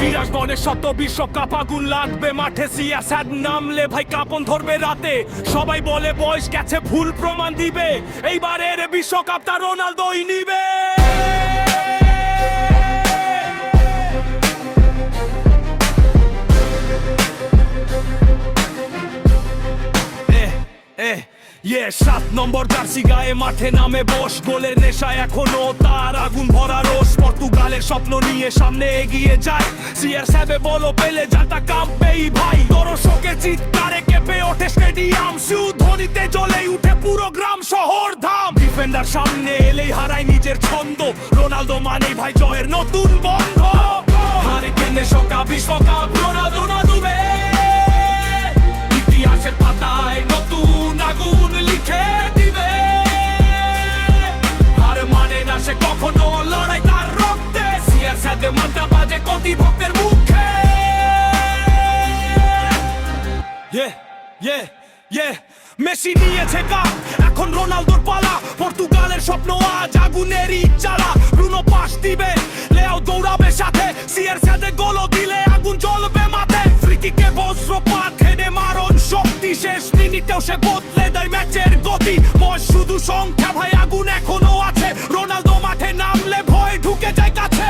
বিরাজ বনে শত বিশ্বকাপ আগুন লাগবে মাঠে, সিয়াসাদ নামলে ভাই কাঁপন ধরবে রাতে। সবাই বলে বয়স গেছে, ভুল প্রমাণ দিবে, এইবারের বিশ্বকাপটা রোনালদোই নিবে। সাত নম্বর জার্সি গায়ে মাঠে নামে বস, গোলের নেশা এখনো তার আগুন ভরা রোষ। পর্তুগালের স্বপ্ন নিয়ে সামনে এগিয়ে যায়, সিআর7 বলো পেলে যাটা কাঁপবেই ভাই। দর্শকের চিৎকারে কেঁপে ওঠে স্টেডিয়াম, ধ্বনিতে জ্বলে উঠে পুরো গ্রাম শহর ধাম। ডিফেন্ডার সামনে এলেই হারায় নিজের ছন্দ, রোনালদো মানেই ভাই জয়ের নতুন বন্ধ। হারে কেনে সকা বিশ্বকাপ রোনালদো না ডুবে, ইতিহাসের পাতায় নতুন আগুন লিখে দিবে। আর মানে না সে কখনো লড়াই তার রক্তে, সিয়ার7 মাত্রা বাজে কোটি ভক্তের মুখে। মেসি নিয়েছে কাপ, এখন রোনালদোর পালা। পর্তুগালের স্বপ্ন আজ আগুনেরই জ্বালা। ব্রুনো পাস দিবে, লেও দৌড়াবে সাথে, সিআর7 গোল দিলে আগুন জ্বলবে মাঠে। ফ্রিকিকে বজ্রপাত হেডে মারণ শক্তি, শেষ মিনিটেও সে বদলে দেয় ম্যাচের গতি। বয়স শুধু সংখ্যা ভাই, আগুন এখনো আছে, রোনালদো মাঠে নামলে ভয় ঢুকে যায় কাছে।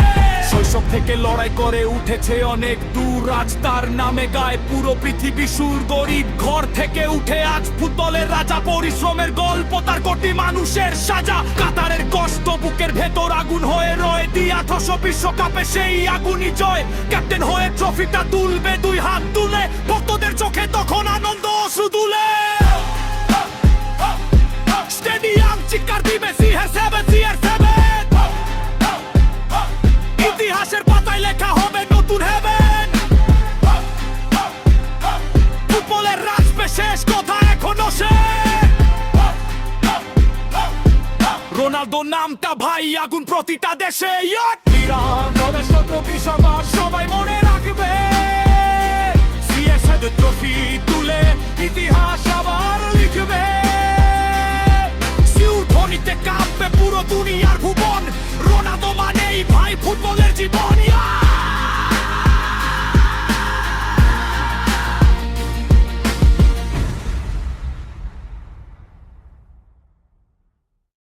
শৈশব থেকে লড়াই করে উঠেছে অনেক দূর, আজ তার নামে গায় পুরো পৃথিবী সুর। গরিব ঘর থেকে উঠে আজ ফুটবলের রাজা, পরিশ্রমের গল্প তার কোটি মানুষের সাজা। কাতারের কষ্ট বুকের ভেতর আগুন হয়ে রয়ে, 1800 বিশ্বকাপে সেই আগুনই জয়। ক্যাপ্টেন হয়ে ট্রফিটা তুলবে দুই হাত তুলে, ভক্তদের চোখে তখন আনন্দ অশ্রু তুলে। স্টেডিয়াম চিৎকার দিবে সিআর7, সিআর7। ইতিহাসের পাতায় লেখা হবে নতুন হেভেন। ফুটবলের রাজবে শেষ কথা এখনো সে, রোনালদো নামটা ভাই আগুন প্রতিটা দেশে। সবাই মনে রাখবে, সিআর7 ট্রফি তুলে ইতিহাস আবার লিখবে। ধ্বনিতে কাঁপবে পুরো দুনিয়ার ভুবন, রোনালদো মানেই ভাই ফুটবলের জীবন।